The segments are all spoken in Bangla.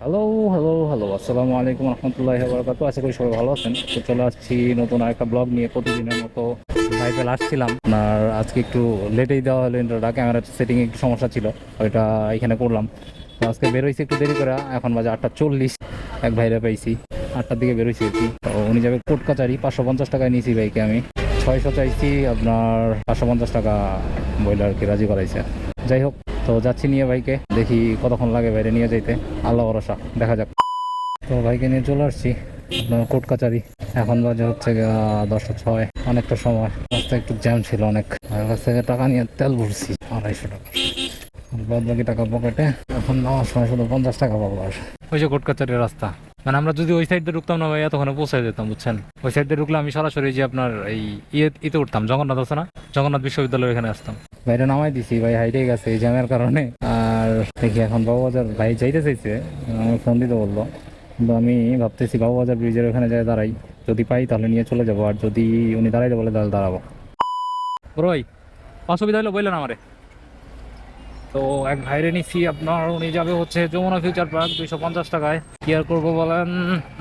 হ্যালো হ্যালো হ্যালো, আসসালামু আলাইকুম রহমতুল্লাহি ওয়া বারাকাতুহু। আশা করি সবাই ভালো আছেন। তো চলে আসছি নতুন আরেকটা ব্লগ নিয়ে। প্রতিদিনের মতো ভাইপেল আসছিলাম আপনার, আজকে একটু লেটেই দেওয়া হলো ইন্ট্রোটা, ক্যামেরার সেটিং একটু সমস্যা ছিল, ওইটা এখানে করলাম। তো আজকে বেরোইছি একটু দেরি করে, এখন বাজে 8:40। এক ভাইরা পাইছি 8টার দিকে বেরোইছি আর কি। তো উনি যাবে কোর্ট কাচারি, 550 টাকায় নিয়েছি বাইকে আমি। 600 চাইছি, আপনার 550 টাকা বইলে আর কি রাজি করাইছে। যাই হোক, তো যাচ্ছি নিয়ে ভাইকে, দেখি কতক্ষণ লাগে বাইরে নিয়ে যাইতে, আল্লাহ ভরসা, দেখা যাক। তো ভাইকে নিয়ে চলে আসছি আপনার কোর্ট কাচারি। এখন বাজে হচ্ছে 10:06। অনেকটা সময়, রাস্তায় একটু জ্যাম ছিল অনেক। আমার কাছ থেকে টাকা নিয়ে তেল ভরছি 250 টাকা, বাদ বাকি টাকা পকেটে। এখন নেওয়ার সময় শুধু 50 টাকা পাবো। আর ওই যে কোর্ট কাচারির রাস্তা, মানে আমরা যদি ওই সাইড দিয়ে ঢুকতাম না ভাই, এতক্ষণে পৌঁছে যেতাম, বুঝছেন। ওই সাইড দিয়ে ঢুকলে আমি সরাসরি যে আপনার এই ইতে উঠতাম, জগন্নাথ আছে না, জগন্নাথ বিশ্ববিদ্যালয়ের এখানে আসতাম। বাইরে নামাই দিছি ভাই, হাইটে গেছে এই জ্যামের কারণে। আর দেখি এখন বাবুবাজার ভাই যাইতে চাইছে, আমি ফোন দিতে বললো, কিন্তু আমি ভাবতেছি বাবুবাজার ব্রিজের ওখানে যাই দাঁড়াই, যদি পাই তাহলে নিয়ে চলে যাবো, আর যদি উনি দাঁড়াইতে বলে তাহলে দাঁড়াবো। ভাই অসুবিধা হলো বললেন আমারে। তো এক ভাইরে নিচ্ছি আপনার, উনি যাবে হচ্ছে যমুনা ফিউচার পার্ক 250 টাকায়। কি আর করবো বলেন,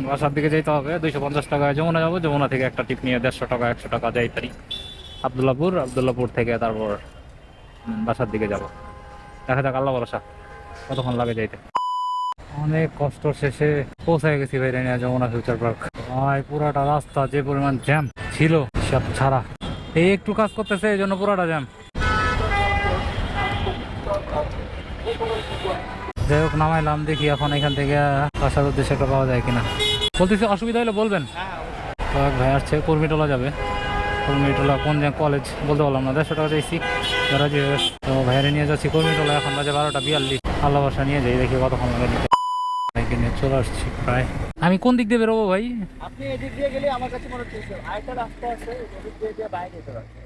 বাসার দিকে যেতে হবে। 250 টাকায় যমুনা যাবো, যমুনা থেকে একটা টিপ নিয়ে 150 টাকা 100 টাকা যাই তারি আবদুল্লাপুর থেকে তারপর বাসার দিকে যাব। দেখা যাক, আল্লাহ ভরসা কতক্ষণ লাগে যাইতে। অনেক কষ্ট শেষে পৌঁছায় গেছি ভাই নিয়ে যমুনা ফিউচার পার্ক। ভাই পুরাটা রাস্তা যে পরিমাণ জ্যাম ছিল সব ছাড়া, এই একটু কাজ করতেছে এই জন্য পুরাটা জ্যাম। যাই হোক, নামাইলাম, দেখি এখন এখান থেকে বাসার উদ্দেশ্যে একটা পাওয়া যায় কিনা। বলতেছি অসুবিধা হলে বলবেন। তো এক ভাই আসছে, কর্মীটোলা যাবে। কর্মীটোলা কোন কলেজ বলতে পারলাম না, 150 টাকা চাইছি, রাজি হয়ে গেছে। তো ভাইয়ারে নিয়ে যাচ্ছি কর্মীটোলা, এখন বাজে 12:42। আল্লাহ বাসা নিয়ে যাই, দেখি কতক্ষণ লাগে নিতে। ভাইকে নিয়ে চলে আসছি প্রায়। আমি কোন দিক দিয়ে বেরোবো ভাই? আপনি এদিক দিয়ে গেলে আমার কাছে মনে হচ্ছে আরেকটা রাস্তা আছে, এদিক দিয়ে বাইরে যেতে পারবেন।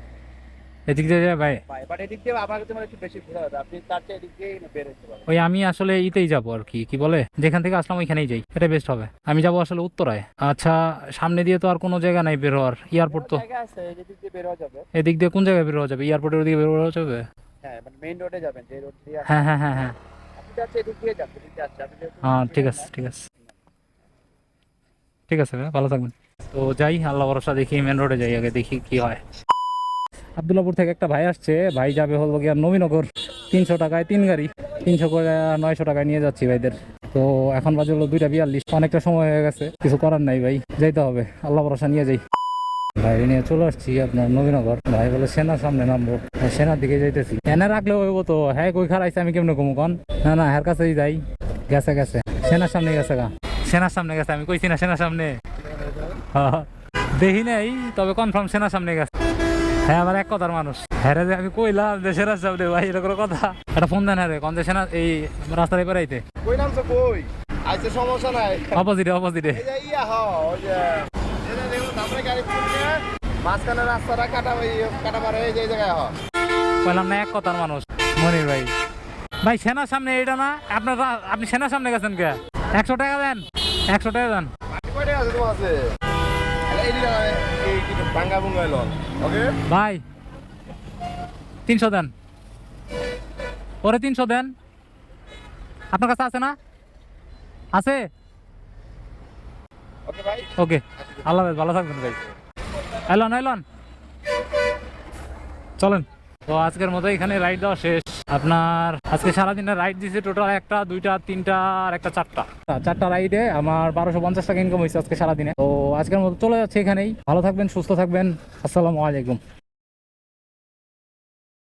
এদিক দিয়ে যায় ভাই? বাট এদিক দিয়ে আমার কাছে মনে হচ্ছে বেশি ভিড় হবে, আপনি তার চেয়ে এদিক দিয়ে বের হতে পারবেন। ওই আমি আসলে ইতেই যাবো আর কি, কি বলে, যেখান থেকে আসলাম ওইখানেই যাই, এটা বেস্ট হবে। আমি যাবো আসলে উত্তরায়। আচ্ছা, সামনে দিয়ে তো আর কোনো জায়গা নাই বের হওয়ার, এয়ারপোর্ট তো জায়গা আছে, এদিক দিয়ে বের হওয়া যাবে। এদিক দিয়ে কোন জায়গায় বের হওয়া যাবে? এয়ারপোর্টের ওদিকে বের হওয়া যাবে? হ্যাঁ, মানে মেইন রোডে যাবেন, যে রোড দিয়ে হ্যাঁ হ্যাঁ হ্যাঁ হ্যাঁ আপনি যাচ্ছে এদিক দিয়ে যাচ্ছে, এদিক দিয়ে আসছে আপনি হ্যাঁ, ঠিক আছে ঠিক আছে ঠিক আছে ভাই, ভালো থাকবেন। তো যাই, আল্লাহ ভরসা, দেখি মেন রোডে যাই আগে, দেখি কি হয়। আবদুল্লাপুর থেকে একটা ভাই আসছে, ভাই যাবে হলো গিয়ে নবীনগর। 300 টাকায় 3 গাড়ি, 300 করে 900 টাকায় নিয়ে যাচ্ছি ভাইদের। তো এখন বাজে হলো 2:42, অনেকটা সময় হয়ে গেছে, কিছু করার নাই ভাই, যাইতে হবে, আল্লাহ ভরসা নিয়ে যাই। ভাই নিয়ে চলে আসছি আপনার নবীনগর। ভাই বলে সেনার সামনে নামবো, সেনার দিকে যাইতেছি। এনে রাখলে হইব তো, হ্যাঁ কই খারাইছে, আমি কেমনে কমু কন? না না, হ্যার কাছেই যাই। গেছে গেছে, সেনার সামনে গেছে গা, সেনার সামনে গেছে, আমি কইছি না সেনার সামনে। হ্যাঁ, দেখি নাই, তবে কনফার্ম সেনার সামনে গেছে। হ্যাঁ, আমার এক কথার মানুষ, হ্যাঁ রে, আমি কইলাম যে সেনার সামনে ভাই, এটা কোনো কথা? একটা ফোন দেন, হ্যাঁ রে, কন যে সেনা এই রাস্তায় বেড়াইতে। কই নামছে, কই আইছে, সমস্যা নাই। অপোজিটে অপোজিটে। এই যে ইয়া ওই যে এটা দেখুন, আমরা গাড়ি তুললে মাঝখানে রাস্তাটা কাটা পারে, এই যে এই জায়গায় কইলাম না, এক কথার মানুষ মনির ভাই। ভাই সেনার সামনে এটা না আপনার, আপনি সেনার সামনে গেছেন কে? 100 টাকা দেন, 100 টাকা দেন। কয়টা আছে তোমার আছে? এই যে এই কি ভাঙ্গা ভুঙ্গা লন, ওকে ভাই 300 দেন, ওরে 300 দেন। আপনার কাছে আছে না? আছে, ওকে ভাই, ওকে, আল্লাহ হাফেজ, ভালো থাকবেন ভাই। এলন এলন, চলেন। তো আজকের মতো এখানে রাইড দেওয়া শেষ। আপনার আজকে সারাদিনের রাইড দিয়েছে টোটাল 1টা 2টা 3টা আর একটা 4টা রাইডে আমার 1250 টাকা ইনকাম হয়েছে আজকে সারাদিনে। তো আজকের মতো চলে যাচ্ছে এখানেই, ভালো থাকবেন, সুস্থ থাকবেন, আসসালামু আলাইকুম।